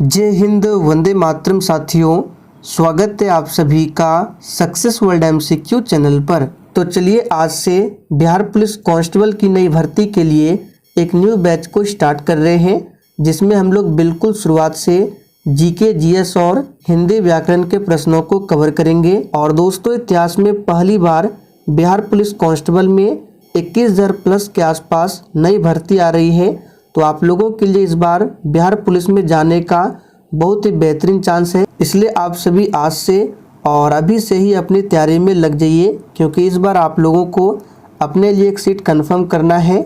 जय हिंद, वंदे मातरम साथियों, स्वागत है आप सभी का सक्सेस वर्ल्ड एमसीक्यू चैनल पर। तो चलिए आज से बिहार पुलिस कांस्टेबल की नई भर्ती के लिए एक न्यू बैच को स्टार्ट कर रहे हैं, जिसमें हम लोग बिल्कुल शुरुआत से जीके, जीएस और हिंदी व्याकरण के प्रश्नों को कवर करेंगे। और दोस्तों, इतिहास में पहली बार बिहार पुलिस कांस्टेबल में 21,000 प्लस के आसपास नई भर्ती आ रही है। तो आप लोगों के लिए इस बार बिहार पुलिस में जाने का बहुत ही बेहतरीन चांस है, इसलिए आप सभी आज से और अभी से ही अपनी तैयारी में लग जाइए, क्योंकि इस बार आप लोगों को अपने लिए एक सीट कंफर्म करना है।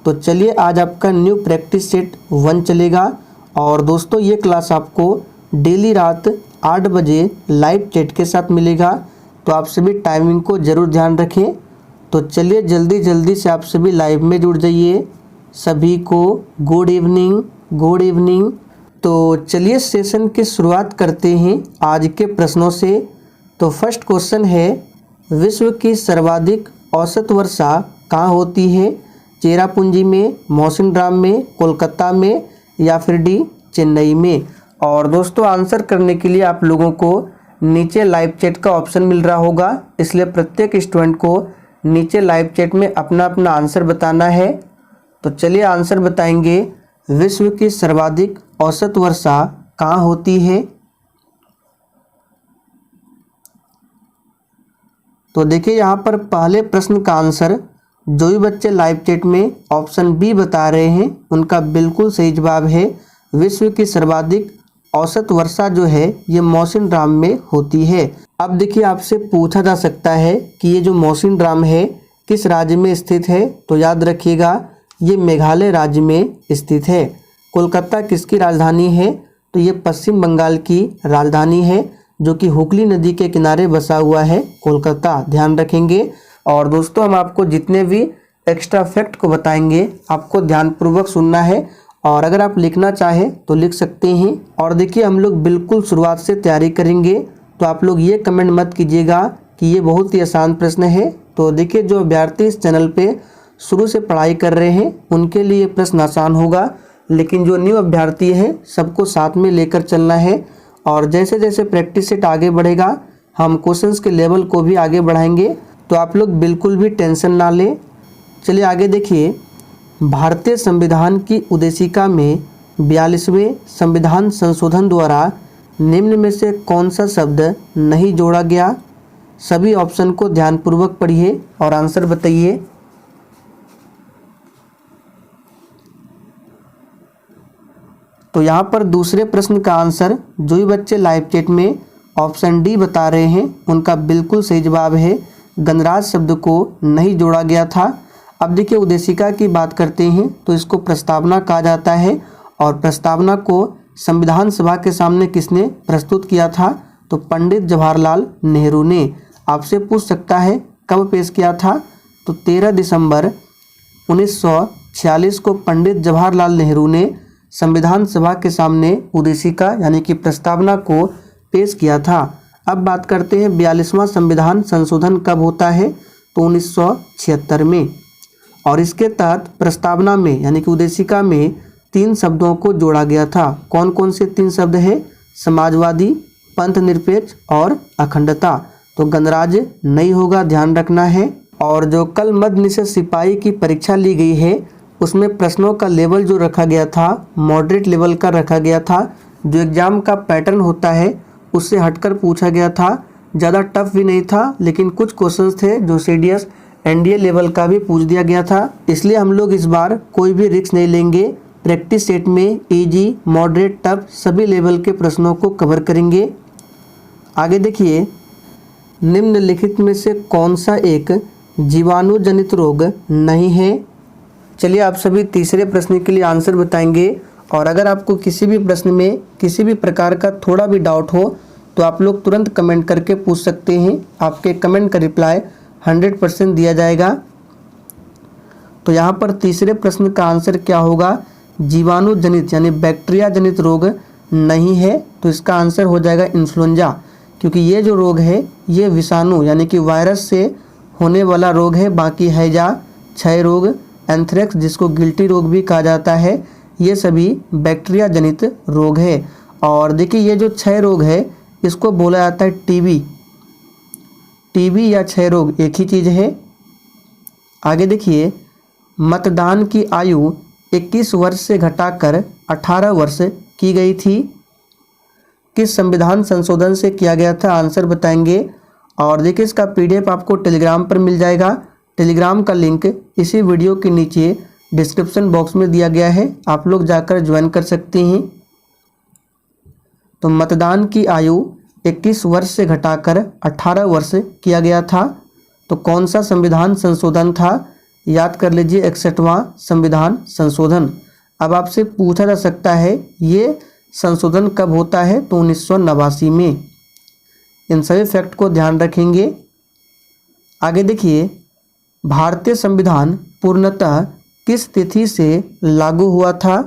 तो चलिए आज आपका न्यू प्रैक्टिस सेट 1 चलेगा। और दोस्तों, ये क्लास आपको डेली रात 8 बजे लाइव चैट के साथ मिलेगा, तो आप सभी टाइमिंग को ज़रूर ध्यान रखें। तो चलिए जल्दी से आप सभी लाइव में जुड़ जाइए। सभी को गुड इवनिंग। तो चलिए सेशन की शुरुआत करते हैं आज के प्रश्नों से। तो फर्स्ट क्वेश्चन है, विश्व की सर्वाधिक औसत वर्षा कहाँ होती है? चेरापूंजी में, मौसिनराम में, कोलकाता में या फिर डी चेन्नई में। और दोस्तों, आंसर करने के लिए आप लोगों को नीचे लाइव चैट का ऑप्शन मिल रहा होगा, इसलिए प्रत्येक स्टूडेंट को नीचे लाइव चैट में अपना अपना आंसर बताना है। तो चलिए आंसर बताएंगे, विश्व की सर्वाधिक औसत वर्षा कहाँ होती है? तो देखिए यहाँ पर पहले प्रश्न का आंसर जो भी बच्चे लाइव चैट में ऑप्शन बी बता रहे हैं, उनका बिल्कुल सही जवाब है। विश्व की सर्वाधिक औसत वर्षा जो है ये मौसिनराम में होती है। अब देखिए, आपसे पूछा जा सकता है कि ये जो मौसिनराम है किस राज्य में स्थित है? तो याद रखिएगा, ये मेघालय राज्य में स्थित है। कोलकाता किसकी राजधानी है? तो ये पश्चिम बंगाल की राजधानी है, जो कि हुगली नदी के किनारे बसा हुआ है कोलकाता, ध्यान रखेंगे। और दोस्तों, हम आपको जितने भी एक्स्ट्रा फैक्ट को बताएंगे आपको ध्यानपूर्वक सुनना है, और अगर आप लिखना चाहें तो लिख सकते हैं। और देखिए, हम लोग बिल्कुल शुरुआत से तैयारी करेंगे, तो आप लोग ये कमेंट मत कीजिएगा कि ये बहुत ही आसान प्रश्न है। तो देखिए, जो अभ्यर्थी इस चैनल पे शुरू से पढ़ाई कर रहे हैं उनके लिए ये प्रश्न आसान होगा, लेकिन जो न्यू अभ्यर्थी है सबको साथ में लेकर चलना है। और जैसे जैसे प्रैक्टिस सेट आगे बढ़ेगा हम क्वेश्चंस के लेवल को भी आगे बढ़ाएंगे, तो आप लोग बिल्कुल भी टेंशन ना लें। चलिए आगे देखिए, भारतीय संविधान की उद्देशिका में 42वें संविधान संशोधन द्वारा निम्न में से कौन सा शब्द नहीं जोड़ा गया? सभी ऑप्शन को ध्यानपूर्वक पढ़िए और आंसर बताइए। तो यहाँ पर दूसरे प्रश्न का आंसर जो भी बच्चे लाइव चैट में ऑप्शन डी बता रहे हैं उनका बिल्कुल सही जवाब है, गणराज्य शब्द को नहीं जोड़ा गया था। अब देखिए, उद्देशिका की बात करते हैं तो इसको प्रस्तावना कहा जाता है, और प्रस्तावना को संविधान सभा के सामने किसने प्रस्तुत किया था? तो पंडित जवाहरलाल नेहरू ने। आपसे पूछ सकता है कब पेश किया था? तो 13 दिसंबर 1946 को पंडित जवाहरलाल नेहरू ने संविधान सभा के सामने उद्देशिका यानी कि प्रस्तावना को पेश किया था। अब बात करते हैं 42वां संविधान संशोधन कब होता है? तो 1976 में। और इसके तहत प्रस्तावना में यानी कि उद्देशिका में 3 शब्दों को जोड़ा गया था। कौन कौन से 3 शब्द है? समाजवादी, पंथ निरपेक्ष और अखंडता। तो गणराज्य नहीं होगा, ध्यान रखना है। और जो कल मध्य निषेध सिपाही की परीक्षा ली गई है उसमें प्रश्नों का लेवल जो रखा गया था मॉडरेट लेवल का रखा गया था। जो एग्जाम का पैटर्न होता है उससे हटकर पूछा गया था, ज़्यादा टफ भी नहीं था, लेकिन कुछ क्वेश्चंस थे जो सीडीएस एनडीए लेवल का भी पूछ दिया गया था। इसलिए हम लोग इस बार कोई भी रिस्क नहीं लेंगे, प्रैक्टिस सेट में इजी, मॉडरेट, टफ सभी लेवल के प्रश्नों को कवर करेंगे। आगे देखिए, निम्नलिखित में से कौन सा एक जीवाणु जनित रोग नहीं है? चलिए आप सभी तीसरे प्रश्न के लिए आंसर बताएंगे, और अगर आपको किसी भी प्रश्न में किसी भी प्रकार का थोड़ा भी डाउट हो तो आप लोग तुरंत कमेंट करके पूछ सकते हैं। आपके कमेंट का रिप्लाई 100% दिया जाएगा। तो यहाँ पर तीसरे प्रश्न का आंसर क्या होगा? जीवाणु जनित यानी बैक्टीरिया जनित रोग नहीं है, तो इसका आंसर हो जाएगा इन्फ्लुएंजा, क्योंकि ये जो रोग है ये विषाणु यानी कि वायरस से होने वाला रोग है। बाकी हैजा, क्षय रोग, एंथ्रेक्स जिसको गिल्टी रोग भी कहा जाता है, ये सभी बैक्टीरिया जनित रोग है। और देखिए ये जो क्षय रोग है इसको बोला जाता है टीबी या क्षय रोग एक ही चीज़ है। आगे देखिए, मतदान की आयु 21 वर्ष से घटाकर 18 वर्ष की गई थी, किस संविधान संशोधन से किया गया था? आंसर बताएंगे। और देखिए इसका PDF आपको टेलीग्राम पर मिल जाएगा। टेलीग्राम का लिंक इसी वीडियो के नीचे डिस्क्रिप्शन बॉक्स में दिया गया है, आप लोग जाकर ज्वाइन कर सकते हैं। तो मतदान की आयु 21 वर्ष से घटाकर 18 वर्ष किया गया था। तो कौन सा संविधान संशोधन था? याद कर लीजिए, 61वां संविधान संशोधन। अब आपसे पूछा जा सकता है ये संशोधन कब होता है? तो 1989 में। इन सभी फैक्ट को ध्यान रखेंगे। आगे देखिए, भारतीय संविधान पूर्णतः किस तिथि से लागू हुआ था?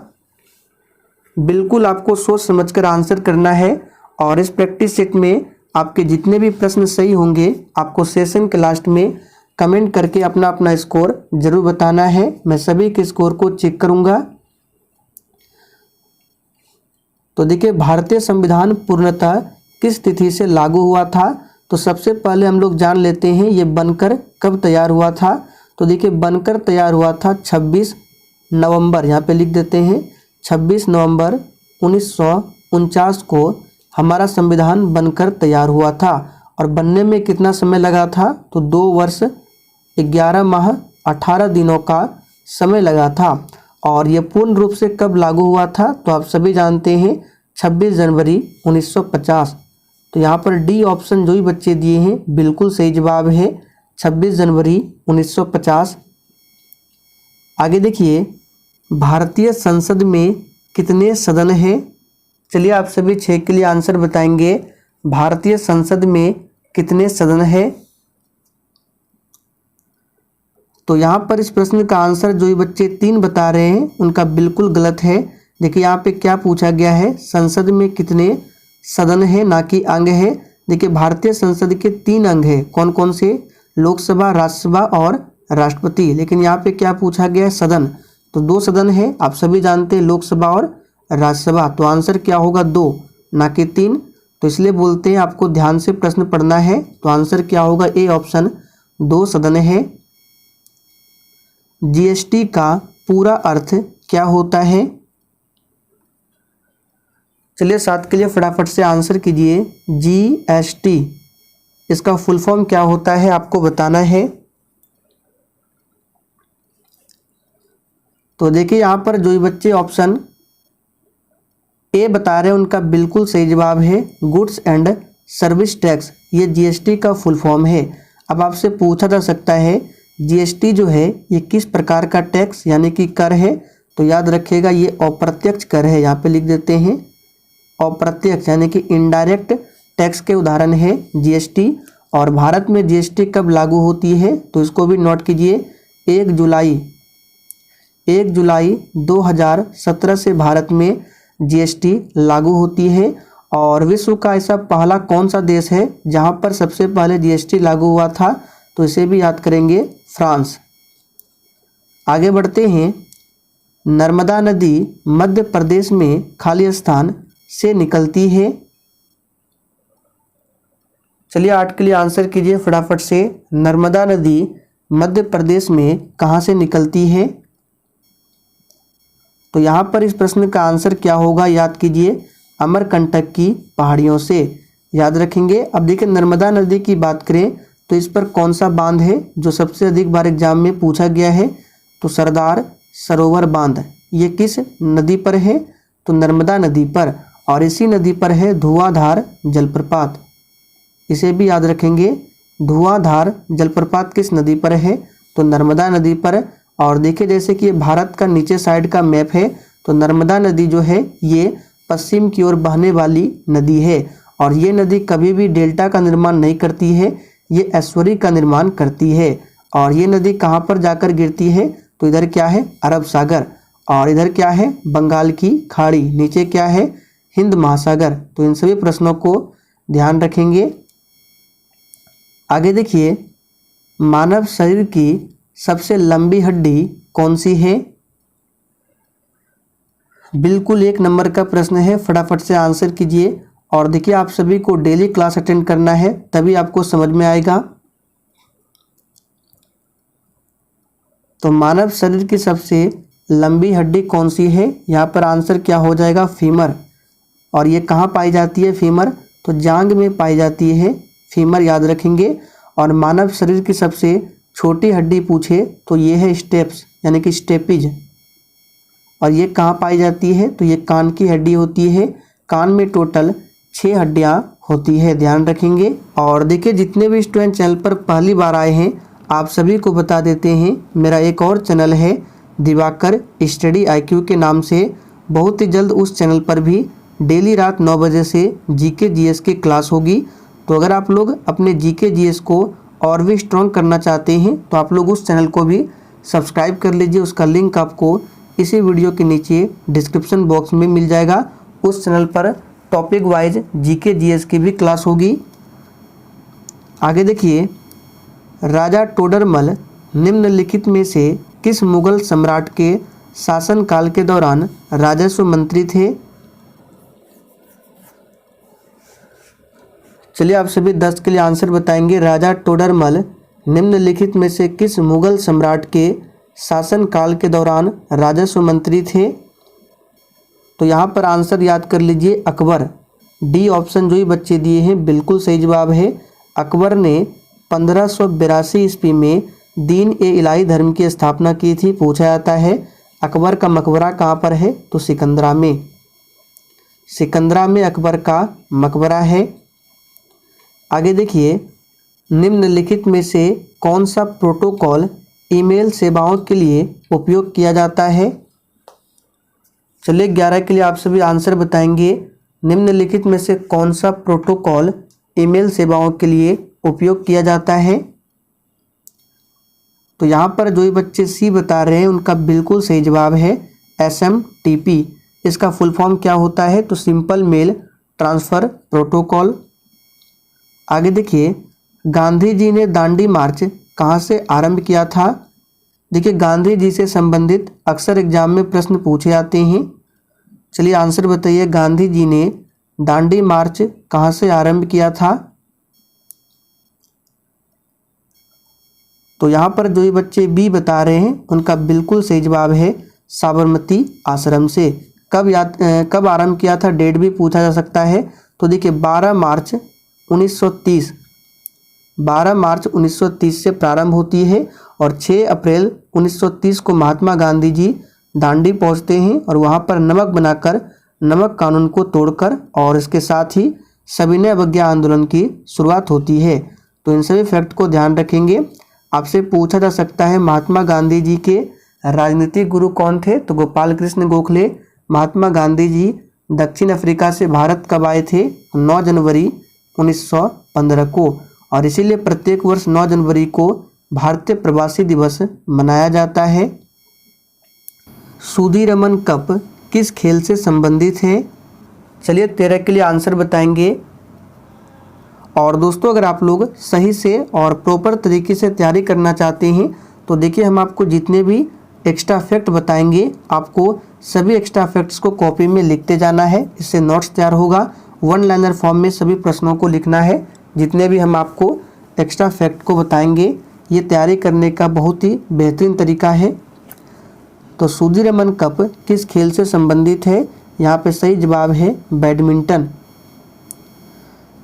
बिल्कुल आपको सोच समझकर आंसर करना है। और इस प्रैक्टिस सेट में आपके जितने भी प्रश्न सही होंगे आपको सेशन के लास्ट में कमेंट करके अपना अपना स्कोर जरूर बताना है। मैं सभी के स्कोर को चेक करूंगा। तो देखिए, भारतीय संविधान पूर्णतः किस तिथि से लागू हुआ था? तो सबसे पहले हम लोग जान लेते हैं ये बनकर कब तैयार हुआ था। तो देखिए, बनकर तैयार हुआ था 26 नवंबर, यहाँ पे लिख देते हैं 26 नवंबर 1949 को हमारा संविधान बनकर तैयार हुआ था। और बनने में कितना समय लगा था? तो 2 वर्ष 11 माह 18 दिनों का समय लगा था। और ये पूर्ण रूप से कब लागू हुआ था? तो आप सभी जानते हैं 26 जनवरी 1950। तो यहाँ पर डी ऑप्शन जो भी बच्चे दिए हैं बिल्कुल सही जवाब है, 26 जनवरी 1950। आगे देखिए, भारतीय संसद में कितने सदन हैं? चलिए आप सभी 6 के लिए आंसर बताएंगे। भारतीय संसद में कितने सदन है? तो यहाँ पर इस प्रश्न का आंसर जो ये बच्चे 3 बता रहे हैं उनका बिल्कुल गलत है। देखिए यहाँ पे क्या पूछा गया है, संसद में कितने सदन है, ना कि अंग है। देखिए भारतीय संसद के 3 अंग है, कौन कौन से? लोकसभा, राज्यसभा और राष्ट्रपति। लेकिन यहाँ पे क्या पूछा गया है? सदन। तो 2 सदन है, आप सभी जानते हैं, लोकसभा और राज्यसभा। तो आंसर क्या होगा? 2, ना कि 3। तो इसलिए बोलते हैं आपको ध्यान से प्रश्न पढ़ना है। तो आंसर क्या होगा? ए ऑप्शन, 2 सदन है। जीएसटी का पूरा अर्थ क्या होता है? चलिए 7 के लिए फटाफट से आंसर कीजिए। जीएसटी इसका फुल फॉर्म क्या होता है आपको बताना है। तो देखिए यहाँ पर जो बच्चे ऑप्शन ए बता रहे हैं उनका बिल्कुल सही जवाब है, गुड्स एंड सर्विस टैक्स। ये जीएसटी का फुल फॉर्म है। अब आपसे पूछा जा सकता है जीएसटी जो है ये किस प्रकार का टैक्स यानी कि कर है? तो याद रखिएगा ये अप्रत्यक्ष कर है, यहाँ पे लिख देते हैं अप्रत्यक्ष यानी कि इनडायरेक्ट टैक्स के उदाहरण है जीएसटी। और भारत में जीएसटी कब लागू होती है? तो इसको भी नोट कीजिए, 1 जुलाई 2017 से भारत में जीएसटी लागू होती है। और विश्व का ऐसा पहला कौन सा देश है जहां पर सबसे पहले जीएसटी लागू हुआ था? तो इसे भी याद करेंगे, फ्रांस। आगे बढ़ते हैं, नर्मदा नदी मध्य प्रदेश में खाली स्थान से निकलती है। चलिए 8 के लिए आंसर कीजिए फटाफट से। नर्मदा नदी मध्य प्रदेश में कहाँ से निकलती है? तो यहाँ पर इस प्रश्न का आंसर क्या होगा? याद कीजिए, अमरकंटक की पहाड़ियों से। याद रखेंगे। अब देखिए नर्मदा नदी की बात करें तो इस पर कौन सा बांध है जो सबसे अधिक बार एग्जाम में पूछा गया है? तो सरदार सरोवर बांध। ये किस नदी पर है? तो नर्मदा नदी पर। और इसी नदी पर है धुआंधार जलप्रपात, इसे भी याद रखेंगे। धुआंधार जलप्रपात किस नदी पर है? तो नर्मदा नदी पर। और देखिए जैसे कि भारत का नीचे साइड का मैप है तो नर्मदा नदी जो है ये पश्चिम की ओर बहने वाली नदी है। और ये नदी कभी भी डेल्टा का निर्माण नहीं करती है, ये एस्चुरी का निर्माण करती है। और ये नदी कहाँ पर जाकर गिरती है? तो इधर क्या है? अरब सागर। और इधर क्या है? बंगाल की खाड़ी। नीचे क्या है? हिंद महासागर। तो इन सभी प्रश्नों को ध्यान रखेंगे। आगे देखिए, मानव शरीर की सबसे लंबी हड्डी कौन सी है? बिल्कुल 1 नंबर का प्रश्न है, फटाफट से आंसर कीजिए। और देखिए आप सभी को डेली क्लास अटेंड करना है, तभी आपको समझ में आएगा। तो मानव शरीर की सबसे लंबी हड्डी कौन सी है? यहाँ पर आंसर क्या हो जाएगा? फीमर। और ये कहाँ पाई जाती है फीमर? तो जांघ में पाई जाती है फीमर, याद रखेंगे। और मानव शरीर की सबसे छोटी हड्डी पूछे तो ये है स्टेप्स यानी कि स्टेपिज। और ये कहाँ पाई जाती है? तो ये कान की हड्डी होती है। कान में टोटल 6 हड्डियाँ होती है, ध्यान रखेंगे। और देखिए जितने भी स्टूडेंट चैनल पर पहली बार आए हैं आप सभी को बता देते हैं, मेरा एक और चैनल है दिवाकर स्टडी IQ के नाम से। बहुत ही जल्द उस चैनल पर भी डेली रात 9 बजे से GK GS की क्लास होगी। तो अगर आप लोग अपने GK GS को और भी स्ट्रॉन्ग करना चाहते हैं तो आप लोग उस चैनल को भी सब्सक्राइब कर लीजिए। उसका लिंक आपको इसी वीडियो के नीचे डिस्क्रिप्शन बॉक्स में मिल जाएगा। उस चैनल पर टॉपिक वाइज GK GS की भी क्लास होगी। आगे देखिए, राजा टोडरमल निम्नलिखित में से किस मुगल सम्राट के शासनकाल के दौरान राजस्व मंत्री थे? चलिए आप सभी 10 के लिए आंसर बताएंगे। राजा टोडरमल निम्नलिखित में से किस मुगल सम्राट के शासनकाल के दौरान राजस्व मंत्री थे? तो यहाँ पर आंसर याद कर लीजिए, अकबर। डी ऑप्शन जो ही बच्चे दिए हैं बिल्कुल सही जवाब है। अकबर ने 1582 ईस्वी में दीन ए इलाही धर्म की स्थापना की थी। पूछा जाता है अकबर का मकबरा कहाँ पर है? तो सिकंदरा में। सिकंदरा में अकबर का मकबरा है। आगे देखिए, निम्नलिखित में से कौन सा प्रोटोकॉल ईमेल सेवाओं के लिए उपयोग किया जाता है? चलिए 11 के लिए आप सभी आंसर बताएंगे। निम्नलिखित में से कौन सा प्रोटोकॉल ईमेल सेवाओं के लिए उपयोग किया जाता है? तो यहाँ पर जो ही बच्चे सी बता रहे हैं उनका बिल्कुल सही जवाब है SMTP। इसका फुल फॉर्म क्या होता है? तो सिंपल मेल ट्रांसफ़र प्रोटोकॉल। आगे देखिए, गांधी जी ने दांडी मार्च कहाँ से आरंभ किया था? देखिए गांधी जी से संबंधित अक्सर एग्जाम में प्रश्न पूछे जाते हैं। चलिए आंसर बताइए, गांधी जी ने दांडी मार्च कहाँ से आरंभ किया था? तो यहाँ पर जो ये बच्चे बी बता रहे हैं उनका बिल्कुल सही जवाब है साबरमती आश्रम से। कब आरंभ किया था? डेट भी पूछा जा सकता है। तो देखिए 12 मार्च 1930 से प्रारंभ होती है और 6 अप्रैल 1930 को महात्मा गांधी जी दांडी पहुंचते हैं और वहां पर नमक बनाकर नमक कानून को तोड़कर और इसके साथ ही सविनय अवज्ञा आंदोलन की शुरुआत होती है। तो इन सभी फैक्ट को ध्यान रखेंगे। आपसे पूछा जा सकता है महात्मा गांधी जी के राजनीतिक गुरु कौन थे? तो गोपाल कृष्ण गोखले। महात्मा गांधी जी दक्षिण अफ्रीका से भारत कब आए थे? 9 जनवरी 1915 को। और इसीलिए प्रत्येक वर्ष 9 जनवरी को भारतीय प्रवासी दिवस मनाया जाता है। सुदीरमन कप किस खेल से संबंधित है? चलिए 13 के लिए आंसर बताएंगे। और दोस्तों अगर आप लोग सही से और प्रॉपर तरीके से तैयारी करना चाहते हैं तो देखिए हम आपको जितने भी एक्स्ट्रा फैक्ट बताएंगे आपको सभी एक्स्ट्रा फैक्ट्स को कॉपी में लिखते जाना है। इससे नोट्स तैयार होगा। 1 लाइनर फॉर्म में सभी प्रश्नों को लिखना है जितने भी हम आपको एक्स्ट्रा फैक्ट को बताएंगे। ये तैयारी करने का बहुत ही बेहतरीन तरीका है। तो सुदीरमन कप किस खेल से संबंधित है? यहाँ पे सही जवाब है बैडमिंटन।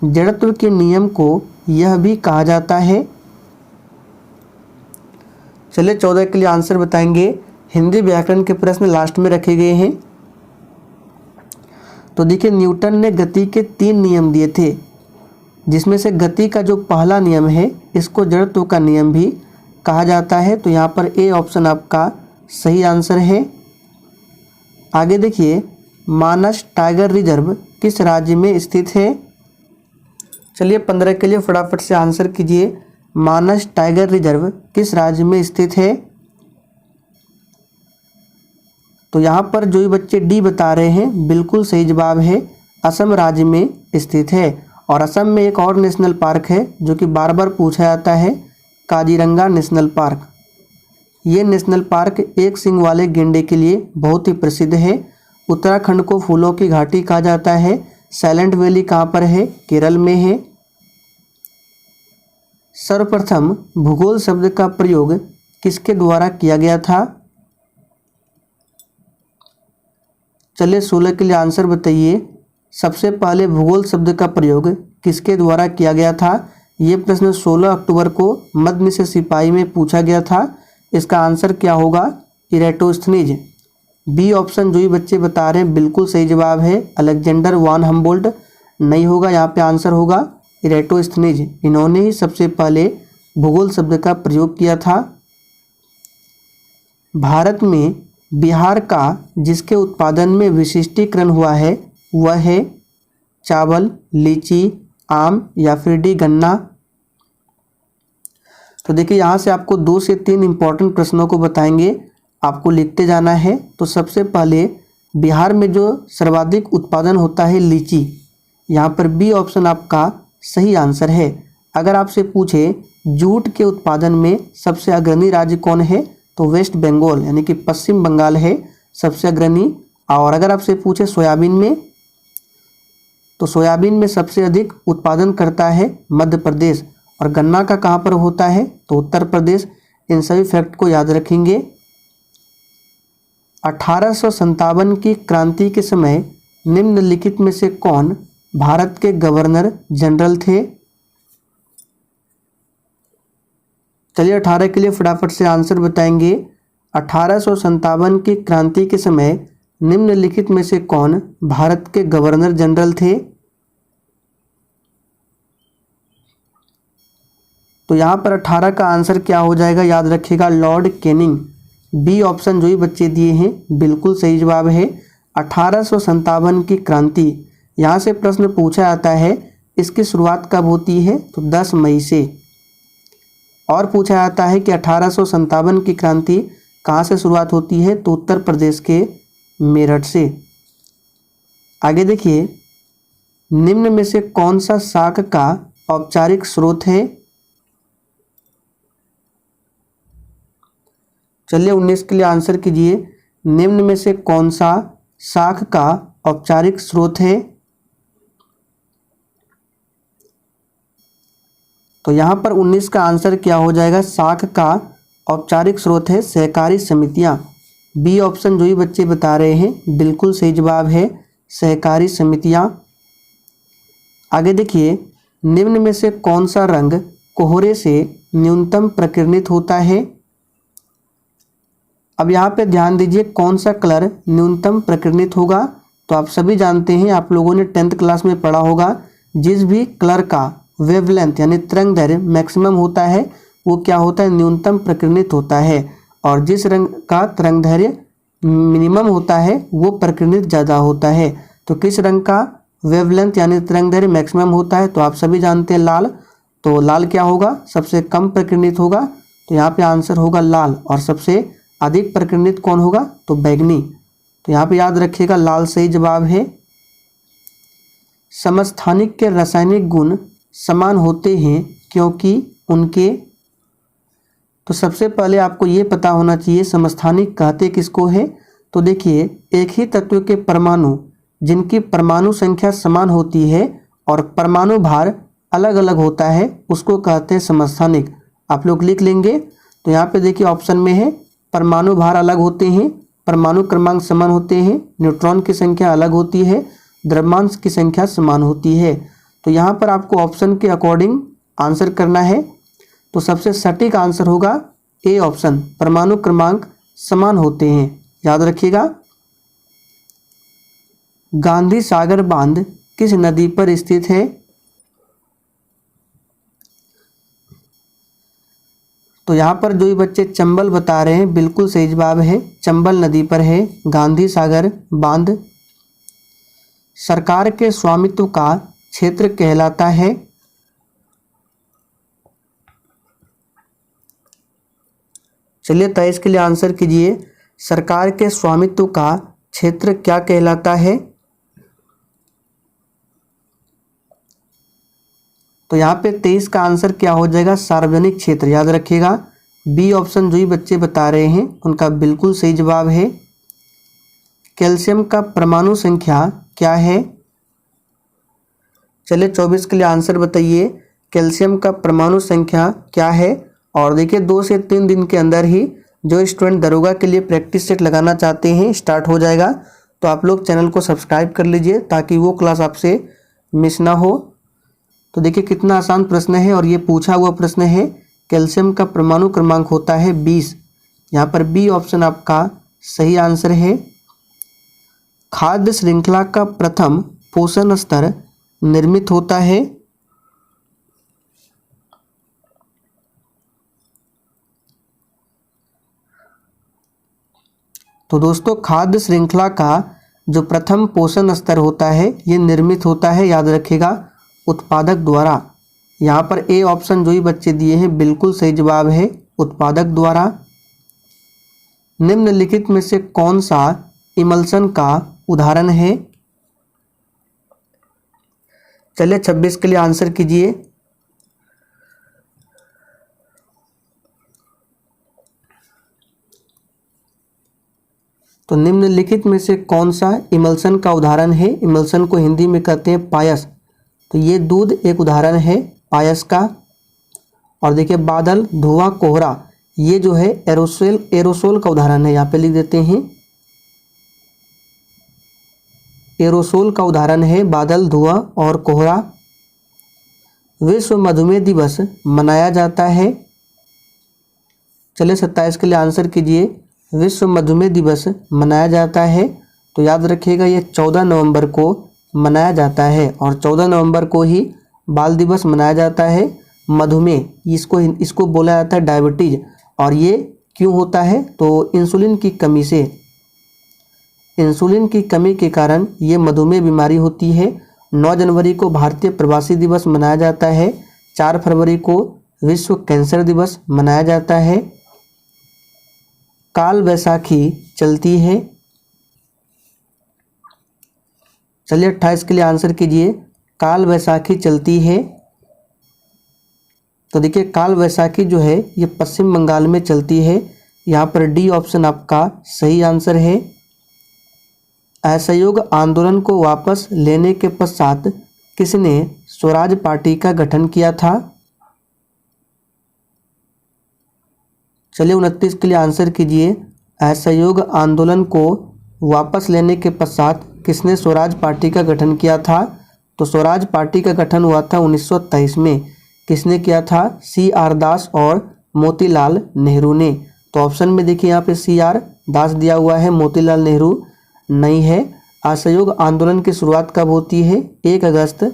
जड़त्व के नियम को यह भी कहा जाता है। चलिए 14 के लिए आंसर बताएंगे। हिंदी व्याकरण के प्रश्न लास्ट में रखे गए हैं। तो देखिए न्यूटन ने गति के 3 नियम दिए थे, जिसमें से गति का जो पहला नियम है इसको जड़त्व का नियम भी कहा जाता है। तो यहाँ पर ए ऑप्शन आपका सही आंसर है। आगे देखिए, मानस टाइगर रिजर्व किस राज्य में स्थित है? चलिए 15 के लिए फटाफट से आंसर कीजिए। मानस टाइगर रिजर्व किस राज्य में स्थित है? तो यहाँ पर जो बच्चे डी बता रहे हैं बिल्कुल सही जवाब है, असम राज्य में स्थित है। और असम में एक और नेशनल पार्क है जो कि बार बार पूछा जाता है, काजीरंगा नेशनल पार्क। ये नेशनल पार्क एक सींग वाले गेंडे के लिए बहुत ही प्रसिद्ध है। उत्तराखंड को फूलों की घाटी कहा जाता है। साइलेंट वैली कहाँ पर है? केरल में है। सर्वप्रथम भूगोल शब्द का प्रयोग किसके द्वारा किया गया था? चलिए 16 के लिए आंसर बताइए। सबसे पहले भूगोल शब्द का प्रयोग किसके द्वारा किया गया था? ये प्रश्न 16 अक्टूबर को मध्य से सिपाही में पूछा गया था। इसका आंसर क्या होगा? इरेटोस्थनीज। बी ऑप्शन जो ही बच्चे बता रहे हैं बिल्कुल सही जवाब है। अलेक्जेंडर वान हम्बोल्ट नहीं होगा, यहाँ पे आंसर होगा इरेटोस्थनीज। इन्होंने ही सबसे पहले भूगोल शब्द का प्रयोग किया था। भारत में बिहार का जिसके उत्पादन में विशिष्टीकरण हुआ है वह है चावल, लीची, आम या फिर डी गन्ना। तो देखिए यहाँ से आपको 2 से 3 इंपॉर्टेंट प्रश्नों को बताएंगे, आपको लिखते जाना है। तो सबसे पहले बिहार में जो सर्वाधिक उत्पादन होता है लीची, यहाँ पर बी ऑप्शन आपका सही आंसर है। अगर आपसे पूछे जूट के उत्पादन में सबसे अग्रणी राज्य कौन है, तो वेस्ट बंगाल यानी कि पश्चिम बंगाल है सबसे अग्रणी। और अगर आपसे पूछे सोयाबीन में, तो सोयाबीन में सबसे अधिक उत्पादन करता है मध्य प्रदेश। और गन्ना का कहाँ पर होता है, तो उत्तर प्रदेश। इन सभी फैक्ट को याद रखेंगे। 1857 की क्रांति के समय निम्नलिखित में से कौन भारत के गवर्नर जनरल थे? चलिए 18 के लिए फटाफट से आंसर बताएंगे। 1857 की क्रांति के समय निम्नलिखित में से कौन भारत के गवर्नर जनरल थे? तो यहाँ पर 18 का आंसर क्या हो जाएगा, याद रखिएगा लॉर्ड कैनिंग। बी ऑप्शन जो ही बच्चे दिए हैं बिल्कुल सही जवाब है। 1857 की क्रांति, यहाँ से प्रश्न पूछा जाता है इसकी शुरुआत कब होती है, तो 10 मई से। और पूछा जाता है कि 1857 की क्रांति कहाँ से शुरुआत होती है, तो उत्तर प्रदेश के मेरठ से। आगे देखिए, निम्न में से कौन सा शाक का औपचारिक स्रोत है? चलिए 19 के लिए आंसर कीजिए। निम्न में से कौन सा शाक का औपचारिक स्रोत है? तो यहाँ पर 19 का आंसर क्या हो जाएगा, शाक का औपचारिक स्रोत है सहकारी समितियाँ। बी ऑप्शन जो ही बच्चे बता रहे हैं बिल्कुल सही जवाब है सहकारी समितियाँ। आगे देखिए, निम्न में से कौन सा रंग कोहरे से न्यूनतम प्रकीर्णित होता है? अब यहाँ पे ध्यान दीजिए, कौन सा कलर न्यूनतम प्रकीर्णित होगा, तो आप सभी जानते हैं, आप लोगों ने 10th क्लास में पढ़ा होगा, जिस भी कलर का वेवलेंथ यानी तरंग दैर्घ्य मैक्सिमम होता है वो क्या होता है, न्यूनतम प्रकीर्णित होता है। और जिस रंग का तरंग दैर्घ्य मिनिमम होता है वो प्रकीर्णित ज़्यादा होता है। तो किस रंग का वेवलेंथ यानी तरंग दैर्घ्य मैक्सिमम होता है, तो आप सभी जानते हैं लाल। तो लाल क्या होगा, सबसे कम प्रकीर्णित होगा, तो यहाँ पे आंसर होगा लाल। और सबसे अधिक प्रकीर्णित कौन होगा, तो बैगनी। तो यहाँ पे याद रखिएगा लाल सही जवाब है। समस्थानिक के रासायनिक गुण समान होते हैं क्योंकि उनके, तो सबसे पहले आपको ये पता होना चाहिए समस्थानिक कहते किसको है। तो देखिए, एक ही तत्व के परमाणु जिनकी परमाणु संख्या समान होती है और परमाणु भार अलग अलग होता है उसको कहते हैं समस्थानिक। आप लोग लिख लेंगे। तो यहाँ पे देखिए ऑप्शन में है परमाणु भार अलग होते हैं, परमाणु क्रमांक समान होते हैं, न्यूट्रॉन की संख्या अलग होती है, द्रव्यमान की संख्या समान होती है। तो यहाँ पर आपको ऑप्शन के अकॉर्डिंग आंसर करना है। तो सबसे सटीक आंसर होगा ए ऑप्शन, परमाणु क्रमांक समान होते हैं, याद रखिएगा। गांधी सागर बांध किस नदी पर स्थित है? तो यहाँ पर जो ही बच्चे चंबल बता रहे हैं बिल्कुल सही जवाब है, चंबल नदी पर है गांधी सागर बांध। सरकार के स्वामित्व का क्षेत्र कहलाता है? चलिए 23 के लिए आंसर कीजिए। सरकार के स्वामित्व का क्षेत्र क्या कहलाता है? तो यहाँ पे 23 का आंसर क्या हो जाएगा, सार्वजनिक क्षेत्र, याद रखिएगा। बी ऑप्शन जो ही बच्चे बता रहे हैं उनका बिल्कुल सही जवाब है। कैल्शियम का परमाणु संख्या क्या है? चलिए 24 के लिए आंसर बताइए, कैल्शियम का परमाणु संख्या क्या है? और देखिए 2 से 3 दिन के अंदर ही जो स्टूडेंट दरोगा के लिए प्रैक्टिस सेट लगाना चाहते हैं स्टार्ट हो जाएगा। तो आप लोग चैनल को सब्सक्राइब कर लीजिए ताकि वो क्लास आपसे मिस ना हो। तो देखिए कितना आसान प्रश्न है और ये पूछा हुआ प्रश्न है। कैल्शियम का परमाणु क्रमांक होता है 20। यहाँ पर बी ऑप्शन आपका सही आंसर है। खाद्य श्रृंखला का प्रथम पोषण स्तर निर्मित होता है? तो दोस्तों खाद्य श्रृंखला का जो प्रथम पोषण स्तर होता है ये निर्मित होता है, याद रखिएगा, उत्पादक द्वारा। यहाँ पर ए ऑप्शन जो ही बच्चे दिए हैं बिल्कुल सही जवाब है, उत्पादक द्वारा। निम्नलिखित में से कौन सा इमल्शन का उदाहरण है? चलिए 26 के लिए आंसर कीजिए। तो निम्नलिखित में से कौन सा इमल्शन का उदाहरण है? इमल्शन को हिंदी में कहते हैं पायस। तो ये दूध एक उदाहरण है पायस का। और देखिए बादल, धुआं, कोहरा, ये जो है एरोसोल का उदाहरण है। यहाँ पे लिख देते हैं, एरोसोल का उदाहरण है बादल, धुआं और कोहरा। विश्व मधुमेह दिवस मनाया जाता है? चलिए 27 के लिए आंसर कीजिए। विश्व मधुमेह दिवस मनाया जाता है, तो याद रखिएगा ये 14 नवंबर को मनाया जाता है और 14 नवंबर को ही बाल दिवस मनाया जाता है। मधुमेह इसको बोला जाता है डायबिटीज। और ये क्यों होता है? तो इंसुलिन की कमी से, इंसुलिन की कमी के कारण ये मधुमेह बीमारी होती है। 9 जनवरी को भारतीय प्रवासी दिवस मनाया जाता है। 4 फरवरी को विश्व कैंसर दिवस मनाया जाता है। काल वैसाखी चलती है? चलिए 28 के लिए आंसर कीजिए। काल वैसाखी चलती है? तो देखिए काल वैसाखी जो है ये पश्चिम बंगाल में चलती है। यहाँ पर डी ऑप्शन आपका सही आंसर है। असहयोग आंदोलन को वापस लेने के पश्चात किसने स्वराज पार्टी का गठन किया था? चलिए 29 के लिए आंसर कीजिए। असहयोग आंदोलन को वापस लेने के पश्चात किसने स्वराज पार्टी का गठन किया था? तो स्वराज पार्टी का गठन हुआ था 1923 में। किसने किया था? CR दास और मोतीलाल नेहरू ने। तो ऑप्शन में देखिए यहाँ पे CR दास दिया हुआ है, मोतीलाल नेहरू नहीं है। असहयोग आंदोलन की शुरुआत कब होती है? 1 अगस्त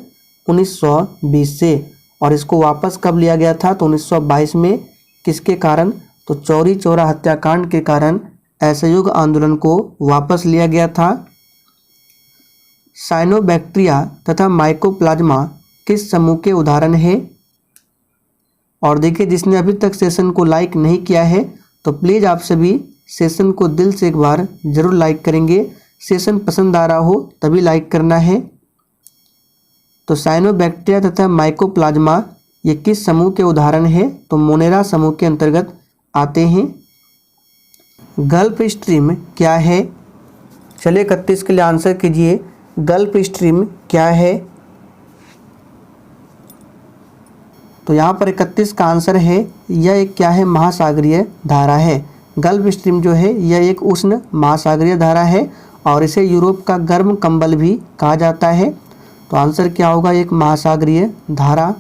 1920 से। और इसको वापस कब लिया गया था? तो 1922 में। किसके कारण? तो चौरी चौरा हत्याकांड के कारण असहयोग आंदोलन को वापस लिया गया था। साइनोबैक्टीरिया तथा माइकोप्लाज्मा किस समूह के उदाहरण है? और देखिए जिसने अभी तक सेशन को लाइक नहीं किया है तो प्लीज़ आप सभी सेशन को दिल से एक बार ज़रूर लाइक करेंगे। सेशन पसंद आ रहा हो तभी लाइक करना है। तो साइनोबैक्टीरिया तथा माइकोप्लाज्मा ये किस समूह के उदाहरण है? तो मोनेरा समूह के अंतर्गत आते हैं। गल्फ स्ट्रीम क्या है? चलिए 31 के लिए आंसर कीजिए। गल्फ स्ट्रीम क्या है? तो यहाँ पर 31 का आंसर है, यह एक क्या है? महासागरीय धारा है। गल्फ स्ट्रीम जो है यह एक उष्ण महासागरीय धारा है और इसे यूरोप का गर्म कंबल भी कहा जाता है। तो आंसर क्या होगा? एक महासागरीय धारा।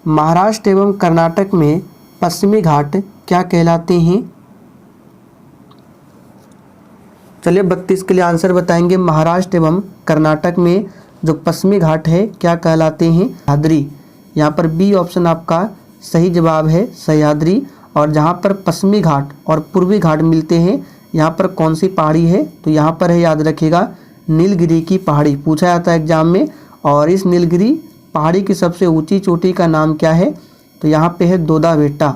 महाराष्ट्र एवं कर्नाटक में पश्चिमी घाट क्या कहलाते हैं? चलिए 32 के लिए आंसर बताएंगे। महाराष्ट्र एवं कर्नाटक में जो पश्चिमी घाट है क्या कहलाते हैं? सह्याद्री। यहाँ पर बी ऑप्शन आपका सही जवाब है, सह्याद्री। और जहाँ पर पश्चिमी घाट और पूर्वी घाट मिलते हैं यहाँ पर कौन सी पहाड़ी है? तो यहाँ पर है, याद रखिएगा, नीलगिरी की पहाड़ी। पूछा जाता है एग्जाम में। और इस नीलगिरी पहाड़ी की सबसे ऊंची चोटी का नाम क्या है? तो यहाँ पे है दोदा बेटा,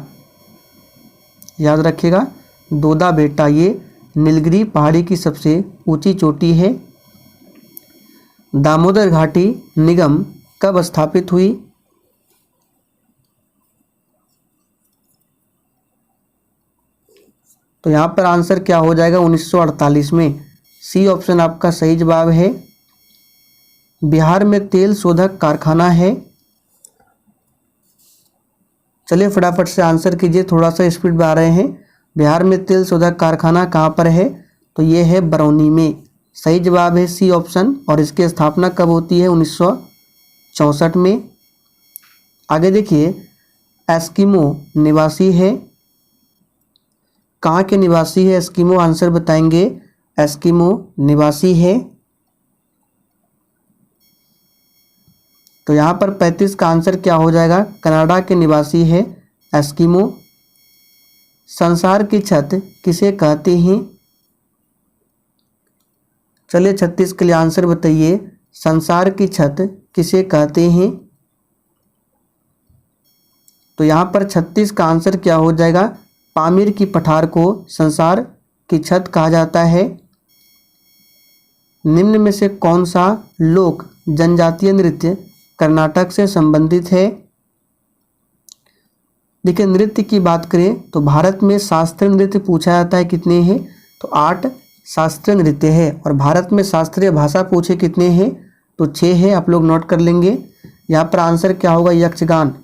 याद रखिएगा, दोदा बेटा ये नीलगिरी पहाड़ी की सबसे ऊंची चोटी है। दामोदर घाटी निगम कब स्थापित हुई? तो यहाँ पर आंसर क्या हो जाएगा? 1948 में। सी ऑप्शन आपका सही जवाब है। बिहार में तेल शोधक कारखाना है। चलिए फटाफट से आंसर कीजिए, थोड़ा सा स्पीड में आ रहे हैं। बिहार में तेल शोधक कारखाना कहाँ पर है? तो ये है बरौनी में। सही जवाब है सी ऑप्शन। और इसकी स्थापना कब होती है? 1964 में। आगे देखिए, एस्किमो निवासी है। कहाँ के निवासी है एस्किमो? आंसर बताएंगे। एस्किमो निवासी है। तो यहाँ पर 35 का आंसर क्या हो जाएगा? कनाडा के निवासी है एस्किमो। संसार की छत किसे कहते हैं? चलिए 36 के लिए आंसर बताइए। संसार की छत किसे कहते हैं? तो यहाँ पर 36 का आंसर क्या हो जाएगा? पामीर की पठार को संसार की छत कहा जाता है। निम्न में से कौन सा लोक जनजातीय नृत्य कर्नाटक से संबंधित है? देखिए, नृत्य की बात करें तो भारत में शास्त्रीय नृत्य पूछा जाता है, कितने हैं? तो 8 शास्त्रीय नृत्य है। और भारत में शास्त्रीय भाषा पूछे कितने हैं? तो 6 है। आप लोग नोट कर लेंगे। यहाँ पर आंसर क्या होगा? यक्षगान।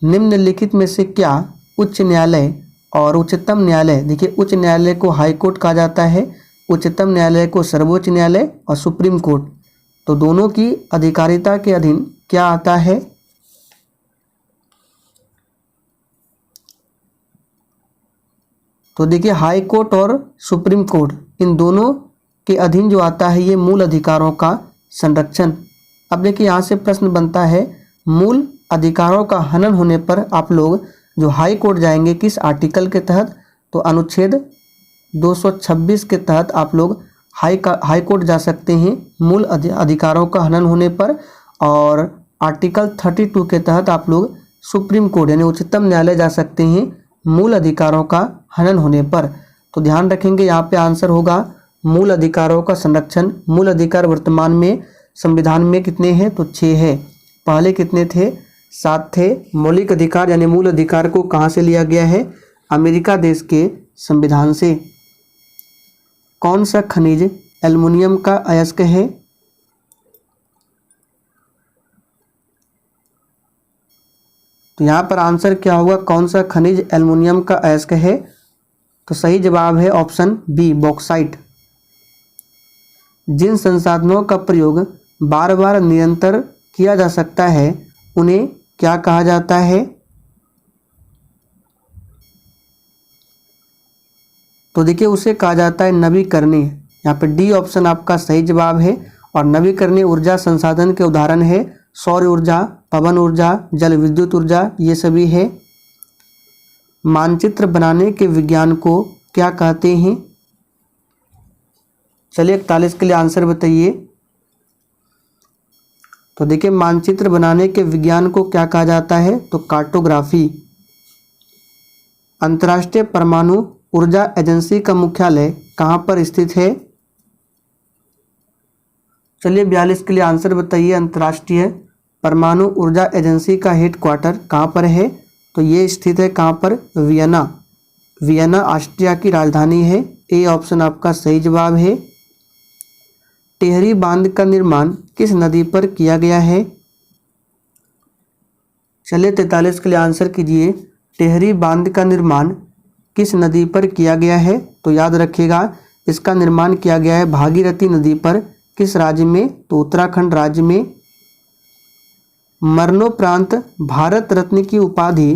निम्नलिखित में से क्या उच्च न्यायालय और उच्चतम न्यायालय, देखिए उच्च न्यायालय को हाई कोर्ट कहा जाता है, उच्चतम न्यायालय को सर्वोच्च न्यायालय और सुप्रीम कोर्ट, तो दोनों की अधिकारिता के अधीन क्या आता है? तो देखिए, हाई कोर्ट और सुप्रीम कोर्ट, इन दोनों के अधीन जो आता है ये मूल अधिकारों का संरक्षण। अब देखिए, यहाँ से प्रश्न बनता है, मूल अधिकारों का हनन होने पर आप लोग जो हाई कोर्ट जाएंगे किस आर्टिकल के तहत? तो अनुच्छेद 226 के तहत आप लोग हाई कोर्ट जा सकते हैं मूल अधिकारों का हनन होने पर। और आर्टिकल 32 के तहत आप लोग सुप्रीम कोर्ट यानी उच्चतम न्यायालय जा सकते हैं मूल अधिकारों का हनन होने पर। तो ध्यान रखेंगे, यहाँ पे आंसर होगा मूल अधिकारों का संरक्षण। मूल अधिकार वर्तमान में संविधान में कितने हैं? तो 6 है। पहले कितने थे? 7 थे। मौलिक अधिकार यानी मूल अधिकार को कहाँ से लिया गया है? अमेरिका देश के संविधान से। कौन सा खनिज एल्युमिनियम का अयस्क है? तो यहाँ पर आंसर क्या होगा? कौन सा खनिज एल्युमिनियम का अयस्क है? तो सही जवाब है ऑप्शन बी, बॉक्साइट। जिन संसाधनों का प्रयोग बार बार निरंतर किया जा सकता है उन्हें क्या कहा जाता है? तो देखिए, उसे कहा जाता है नवीकरणीय। यहाँ पे डी ऑप्शन आपका सही जवाब है। और नवीकरणीय ऊर्जा संसाधन के उदाहरण है सौर ऊर्जा, पवन ऊर्जा, जल विद्युत ऊर्जा, ये सभी है। मानचित्र बनाने के विज्ञान को क्या कहते हैं? चलिए 41 के लिए आंसर बताइए। तो देखिए, मानचित्र बनाने के विज्ञान को क्या कहा जाता है? तो कार्टोग्राफी। अंतर्राष्ट्रीय परमाणु ऊर्जा एजेंसी का मुख्यालय कहाँ पर स्थित है? चलिए 42 के लिए आंसर बताइए। अंतर्राष्ट्रीय परमाणु ऊर्जा एजेंसी का हेडक्वार्टर कहाँ पर है? तो ये स्थित है कहाँ पर? वियना। वियना ऑस्ट्रिया की राजधानी है। ए ऑप्शन आपका सही जवाब है। टिहरी बांध का निर्माण किस नदी पर किया गया है? चलिए 43 के लिए आंसर कीजिए। टिहरी बांध का निर्माण किस नदी पर किया गया है? तो याद रखिएगा, इसका निर्माण किया गया है भागीरथी नदी पर। किस राज्य में? तो उत्तराखंड राज्य में। मरणोपरांत भारत रत्न की उपाधि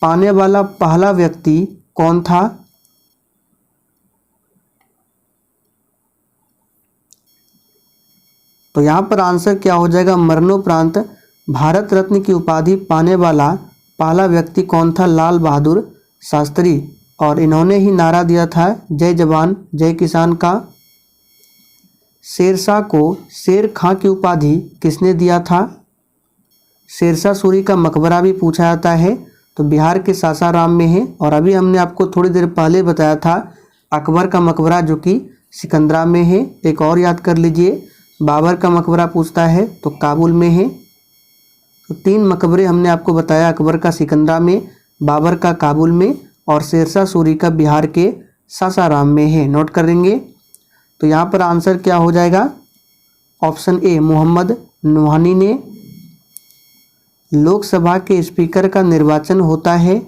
पाने वाला पहला व्यक्ति कौन था? तो यहाँ पर आंसर क्या हो जाएगा? मरणोपरांत भारत रत्न की उपाधि पाने वाला पहला व्यक्ति कौन था? लाल बहादुर शास्त्री। और इन्होंने ही नारा दिया था जय जवान जय किसान का। शेरशाह को शेर खां की उपाधि किसने दिया था? शेरशाह सूरी का मकबरा भी पूछा जाता है, तो बिहार के सासाराम में है। और अभी हमने आपको थोड़ी देर पहले बताया था अकबर का मकबरा जो कि सिकंदरा में है। एक और याद कर लीजिए, बाबर का मकबरा पूछता है तो काबुल में है। तो 3 मकबरे हमने आपको बताया, अकबर का सिकंदरा में, बाबर का काबुल में और शेरशाह सूरी का बिहार के सासाराम में है। नोट कर लेंगे। तो यहाँ पर आंसर क्या हो जाएगा? ऑप्शन ए मोहम्मद नूहानी ने। लोकसभा के स्पीकर का निर्वाचन होता है,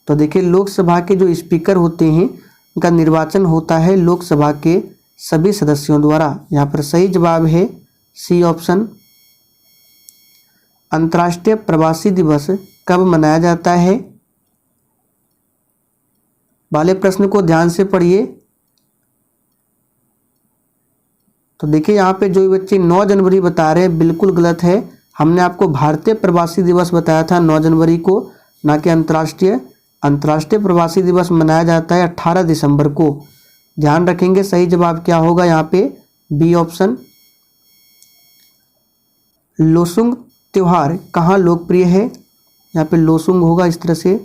तो देखिए लोकसभा के जो स्पीकर होते हैं उनका निर्वाचन होता है लोकसभा के सभी सदस्यों द्वारा। यहाँ पर सही जवाब है सी ऑप्शन। अंतर्राष्ट्रीय प्रवासी दिवस कब मनाया जाता है? वाले प्रश्न को ध्यान से पढ़िए। तो देखिए यहाँ पे जो बच्चे 9 जनवरी बता रहे हैं बिल्कुल गलत है। हमने आपको भारतीय प्रवासी दिवस बताया था 9 जनवरी को, ना कि अंतर्राष्ट्रीय। अंतर्राष्ट्रीय प्रवासी दिवस मनाया जाता है 18 दिसंबर को। ध्यान रखेंगे। सही जवाब क्या होगा यहाँ पे? B option. लोसुंग त्योहार कहाँ लोकप्रिय है? यहाँ पे लोसुंग होगा इस तरह से।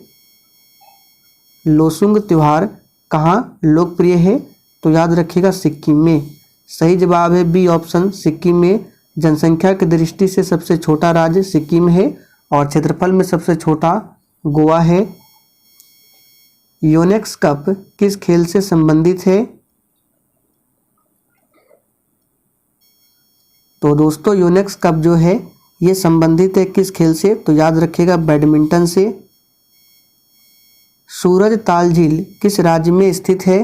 लोसुंग त्योहार कहाँ लोकप्रिय है? तो याद रखिएगा सिक्किम में। सही जवाब है बी ऑप्शन, सिक्किम में। जनसंख्या की दृष्टि से सबसे छोटा राज्य सिक्किम है और क्षेत्रफल में सबसे छोटा गोवा है। योनेक्स कप किस खेल से संबंधित है? तो दोस्तों योनेक्स कप जो है ये संबंधित है किस खेल से? तो याद रखिएगा बैडमिंटन से। सूरज ताल झील किस राज्य में स्थित है?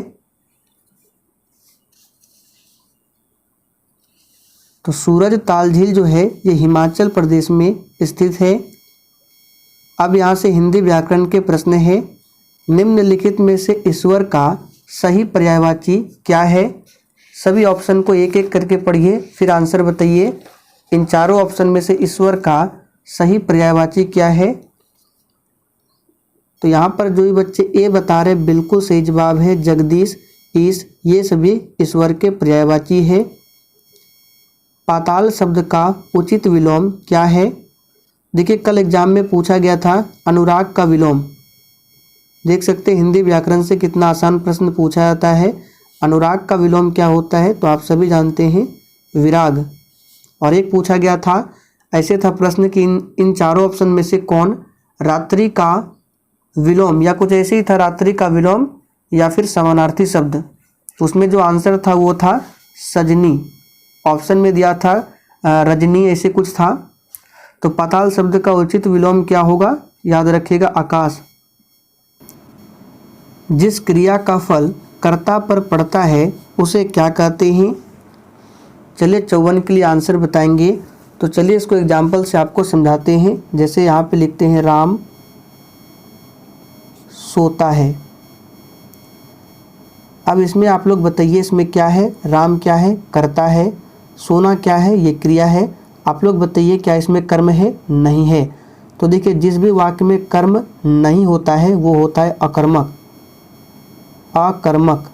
तो सूरज ताल झील जो है ये हिमाचल प्रदेश में स्थित है। अब यहाँ से हिंदी व्याकरण के प्रश्न है। निम्नलिखित में से ईश्वर का सही पर्यायवाची क्या है? सभी ऑप्शन को एक एक करके पढ़िए फिर आंसर बताइए। इन चारों ऑप्शन में से ईश्वर का सही पर्यायवाची क्या है? तो यहाँ पर जो भी बच्चे ए बता रहे बिल्कुल सही जवाब है जगदीश, ईश, ये सभी ईश्वर के पर्यायवाची है। पाताल शब्द का उचित विलोम क्या है? देखिए कल एग्जाम में पूछा गया था अनुराग का विलोम। देख सकते हैं हिंदी व्याकरण से कितना आसान प्रश्न पूछा जाता है। अनुराग का विलोम क्या होता है? तो आप सभी जानते हैं विराग। और एक पूछा गया था, ऐसे था प्रश्न कि इन चारों ऑप्शन में से कौन रात्रि का विलोम, या कुछ ऐसे ही था, रात्रि का विलोम या फिर समानार्थी शब्द। तो उसमें जो आंसर था वो था सजनी। ऑप्शन में दिया था रजनी, ऐसे कुछ था। तो पाताल शब्द का उचित विलोम क्या होगा? याद रखिएगा आकाश। जिस क्रिया का फल कर्ता पर पड़ता है उसे क्या कहते हैं? चलिए 54 के लिए आंसर बताएंगे। तो चलिए इसको एग्जाम्पल से आपको समझाते हैं। जैसे यहाँ पे लिखते हैं राम सोता है। अब इसमें आप लोग बताइए इसमें क्या है? राम क्या है? कर्ता है। सोना क्या है? ये क्रिया है। आप लोग बताइए क्या इसमें कर्म है? नहीं है। तो देखिए जिस भी वाक्य में कर्म नहीं होता है वो होता है अकर्मक। अकर्मक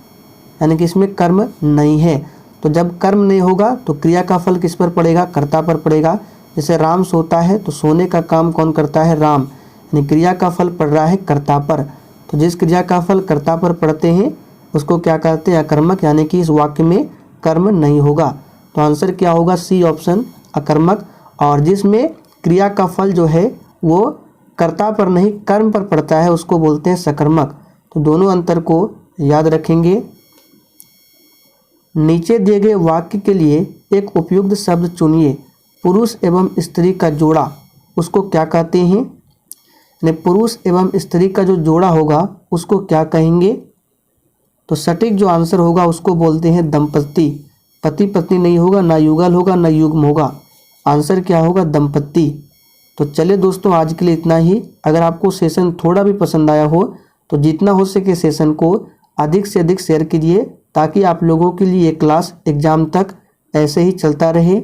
यानी कि इसमें कर्म नहीं है। तो जब कर्म नहीं होगा तो क्रिया का फल किस पर पड़ेगा? कर्ता पर पड़ेगा। जैसे राम सोता है तो सोने का काम कौन करता है? राम, यानी क्रिया का फल पड़ रहा है कर्ता पर। तो जिस क्रिया का फल कर्ता पर पड़ते हैं उसको क्या कहते हैं? अकर्मक, यानी कि इस वाक्य में कर्म नहीं होगा। तो आंसर क्या होगा? सी ऑप्शन, अकर्मक। और जिसमें क्रिया का फल जो है वो कर्ता पर नहीं कर्म पर पड़ता है उसको बोलते हैं सकर्मक। तो दोनों अंतर को याद रखेंगे। नीचे दिए गए वाक्य के लिए एक उपयुक्त शब्द चुनिए। पुरुष एवं स्त्री का जोड़ा उसको क्या कहते हैं? यानी पुरुष एवं स्त्री का जो जोड़ा होगा उसको क्या कहेंगे? तो सटीक जो आंसर होगा उसको बोलते हैं दंपत्ति। पति पत्नी नहीं होगा, ना युगल होगा, ना युग्म होगा। आंसर क्या होगा? दंपत्ति। तो चलिए दोस्तों आज के लिए इतना ही। अगर आपको सेशन थोड़ा भी पसंद आया हो तो जितना हो सके सेशन को अधिक से अधिक शेयर कीजिए ताकि आप लोगों के लिए ये क्लास एग्जाम तक ऐसे ही चलता रहे।